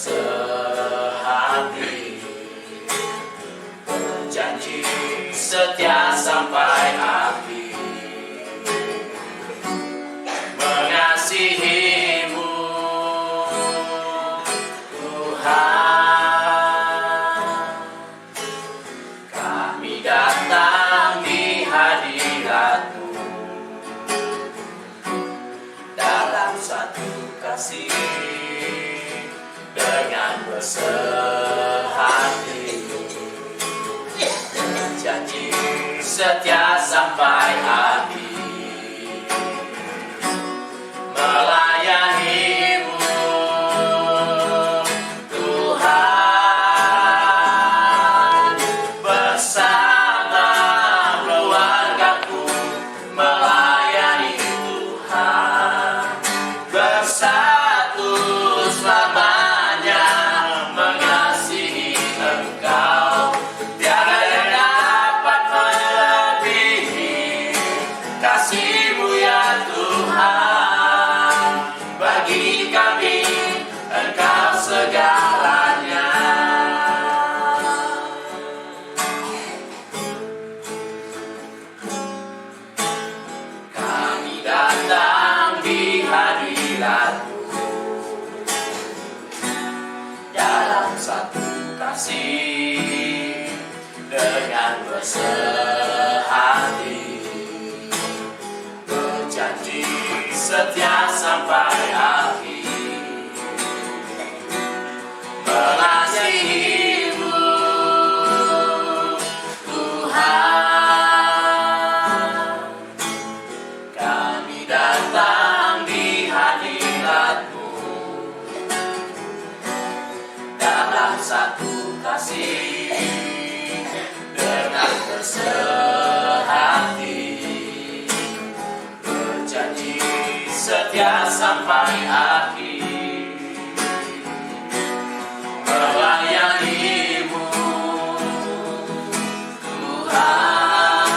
bersehati, berjanji setia sampai akhir, mengasihimu Tuhan. Kami datang di hadirat-Mu dalam satu kasih, dengan bersehati, janji setia sampai akhir, melayanimu Tuhan, bersama keluargaku melayani Tuhan, bersatu selamanya mengasihi Engkau. Tiada yang dapat melebihi kasih-Mu ya Tuhan. Bagi kami Engkau segalanya. Kami datang di hadirat-Mu dalam satu kasih, dengan bersehati, berjanji setia sampai akhir, mengasihimu Tuhan. Kami datang di hadirat-Mu dalam satu kasih, dengan bersehati, berjanji setia sampai akhir, melayanimu Tuhan,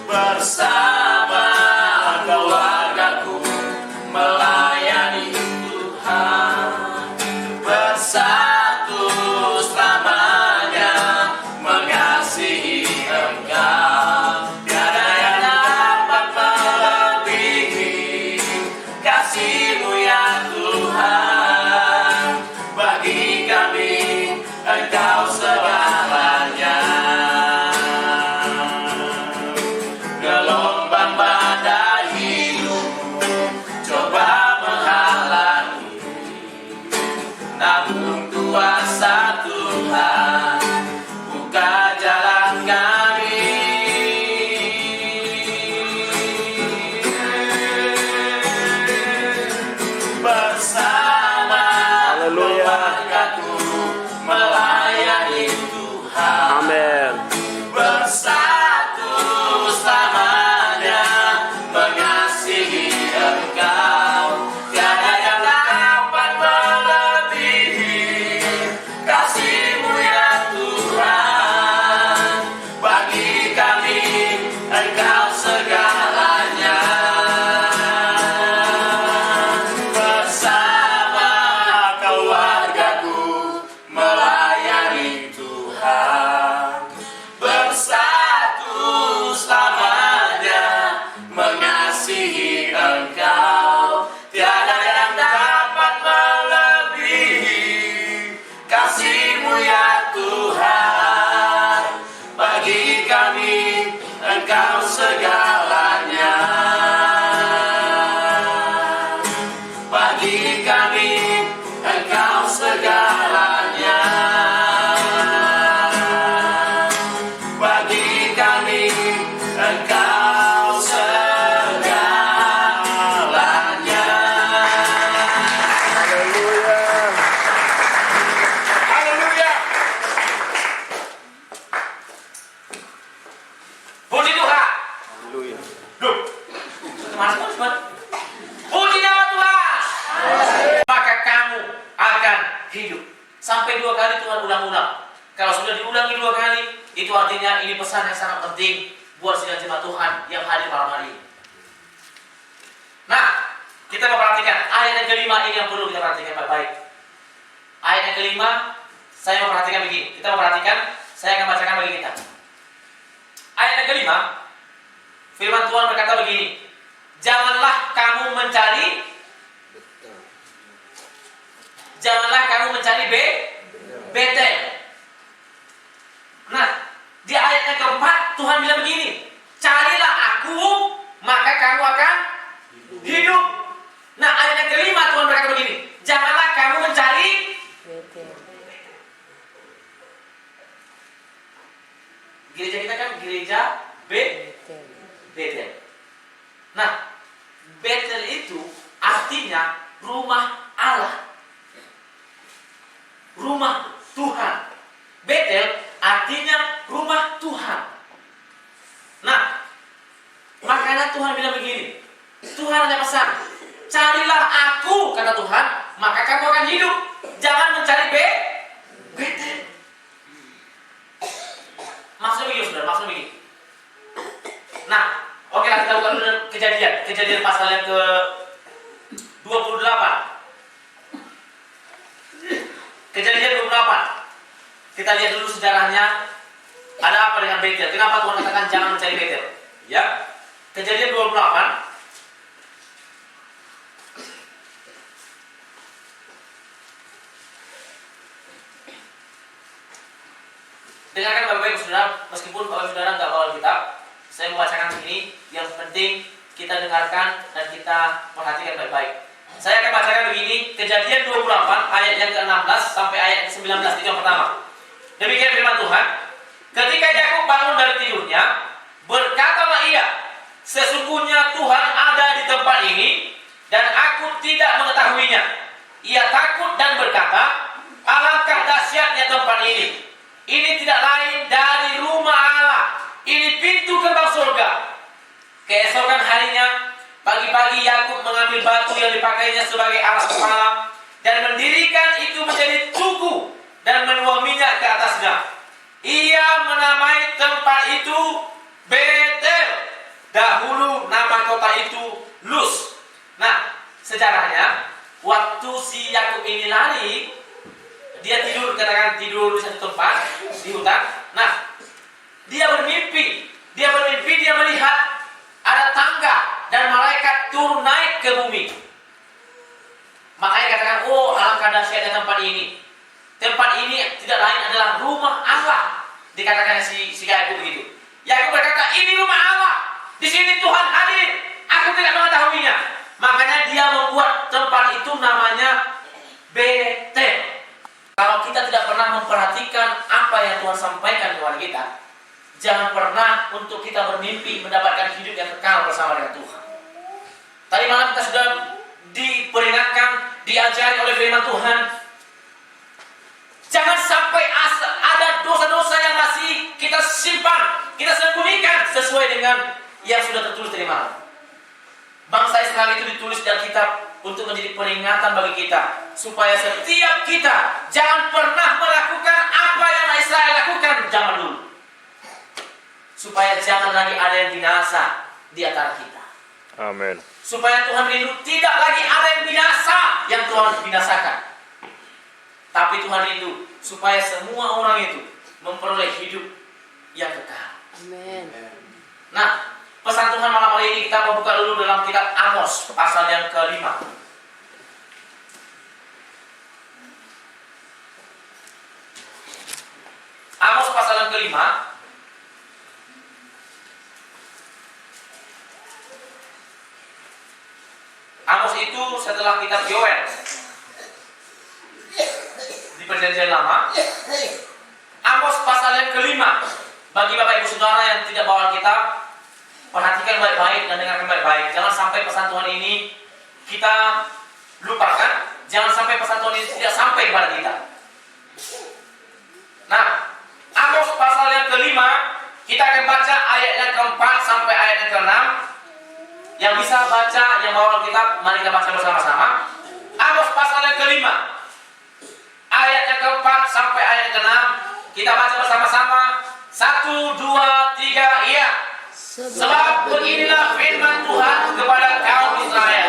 bersama keluargaku melayani Tuhan, bersatu selamanya mengasihi Engkau. Tiada yang dapat melebihi kasih-Mu ya Tuhan. Bagi kami Engkau segalanya. Gelombang badai hidup coba menghalangi, namun kuasa Tuhan buka jalan kami. Bersama keluargaku melayani Tuhan. Amin. Bersatu selamanya mengasihi Engkau. Tiada yang dapat melebihi kasih-Mu ya Tuhan. Bagi kami Engkau segalanya. Bersama keluargaku melayani Tuhan, bersatu selamanya mengasihi Engkau. Tiada yang dapat melebihi kasih-Mu ya Tuhan. Bagi kami Engkau segalanya. Bagi kami Engkau segalanya. Bagi kami Engkau segalanya. Haleluya. Haleluya. Puji Tuhan. Haleluya. Loh, teman-teman, puji nama Tuhan. Maka kamu akan hidup. Sampai 2 kali Tuhan ulang-ulang. Kalau sudah diulangi 2 kali, itu artinya ini pesan yang sangat penting buat sidang jemaat Tuhan yang hadir malam hari ini. Nah, kita memperhatikan ayat yang kelima ini yang perlu kita perhatikan baik-baik. Ayat yang kelima, saya memperhatikan begini. Kita memperhatikan, saya akan bacakan bagi kita. Ayat yang kelima, firman Tuhan berkata begini. Janganlah kamu mencari Betel. Nah, di ayat yang keempat Tuhan bilang begini. Carilah aku, maka kamu akan hidup. Nah, ayat yang kelima Tuhan berkata begini. Janganlah kamu mencari gereja kita kan gereja Betel. Nah, Betel itu artinya rumah Allah, rumah Tuhan. Betel artinya rumah Tuhan. Nah, makanya Tuhan bilang begini. Tuhan hanya pesan, carilah aku, kata Tuhan, maka kamu akan hidup. Jangan mencari Betel. Maksudnya begini, saudara, maksudnya begini. Nah, oke lah, kita buka dulu kejadian pasal yang ke 28. Kejadian 28. Kita lihat dulu sejarahnya. Ada apa dengan Betel? Kenapa Tuhan katakan jangan mencari Betel? Ya. Kejadian 28. Dengarkan Bapak-Ibu Saudara, meskipun Bapak-Ibu Saudara nggak bawa kitab, saya membacakan ini. Yang penting kita dengarkan dan kita perhatikan baik-baik. Saya akan bacakan begini, Kejadian 28 ayat yang ke-16 sampai ayat ke-19, itu yang pertama. Demikian firman Tuhan. Ketika Yakub bangun dari tidurnya, berkatalah ia, sesungguhnya Tuhan ada di tempat ini dan aku tidak mengetahuinya. Ia takut dan berkata, alangkah dahsyatnya tempat ini. Ini tidak lain dari rumah Allah. Ini pintu gerbang surga. Keesokan harinya, pagi-pagi Yakub mengambil batu yang dipakainya sebagai alas kepala dan mendirikan itu menjadi tugu dan menuang minyak ke atasnya. Ia menamai tempat itu Betel. Dahulu nama kota itu Luz. Nah, sejarahnya waktu si Yakub ini lari, dia tidur, katakan tidur di satu tempat di hutan. Nah, dia bermimpi, dia melihat ada tangga dan malaikat turun naik ke bumi. Makanya katakan, oh alangkah dahsyatnya tempat ini. Tempat ini tidak lain adalah rumah Allah. Dikatakan si Yakub begitu. Yakub berkata, ini rumah Allah. Di sini Tuhan hadir. Aku tidak mengetahuinya. Makanya dia membuat tempat itu namanya Betel. Kalau kita tidak pernah memperhatikan apa yang Tuhan sampaikan kepada kita, jangan pernah untuk kita bermimpi mendapatkan hidup yang kekal bersama dengan Tuhan. Tadi malam kita sudah diperingatkan, diajari oleh firman Tuhan. Jangan sampai ada dosa-dosa yang masih kita simpan, kita sembunyikan sesuai dengan yang sudah tertulis dari malam. Bangsa Israel itu ditulis dalam kitab untuk menjadi peringatan bagi kita, supaya setiap kita jangan pernah melakukan apa yang Israel lakukan zaman dulu, supaya jangan lagi ada yang binasa di antara kita. Amin. Supaya Tuhan rindu tidak lagi ada yang binasa yang Tuhan binasakan, tapi Tuhan rindu supaya semua orang itu memperoleh hidup yang kekal. Amin. Nah, pesan Tuhan malam hari ini kita membuka dulu dalam kitab Amos pasal yang ke-5. Amos pasal yang ke-5. Amos itu setelah kitab Yoel di Perjanjian Lama. Amos pasal yang ke-5. Bagi Bapak Ibu Saudara yang tidak bawa kitab, perhatikan baik-baik dan dengarkan baik-baik. Jangan sampai pesan Tuhan ini kita lupakan. Jangan sampai pesan Tuhan ini tidak sampai kepada kita. Nah, Amos pasal yang ke-5, kita akan baca ayat yang ke-4 sampai ayat yang ke-6. Yang bisa baca, yang bawa kitab, mari kita baca bersama-sama. Amos pasal yang ke-5, ayat yang ke-4 sampai ayat yang ke-6. Kita baca bersama-sama. 1, 2, 3, iya. Sebab beginilah firman Tuhan kepada kaum Israel.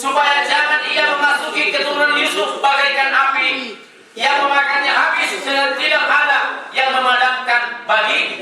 supaya jangan ia memasuki keturunan Yusuf bagaikan api yang memakannya habis dan tidak ada yang memadamkan bagi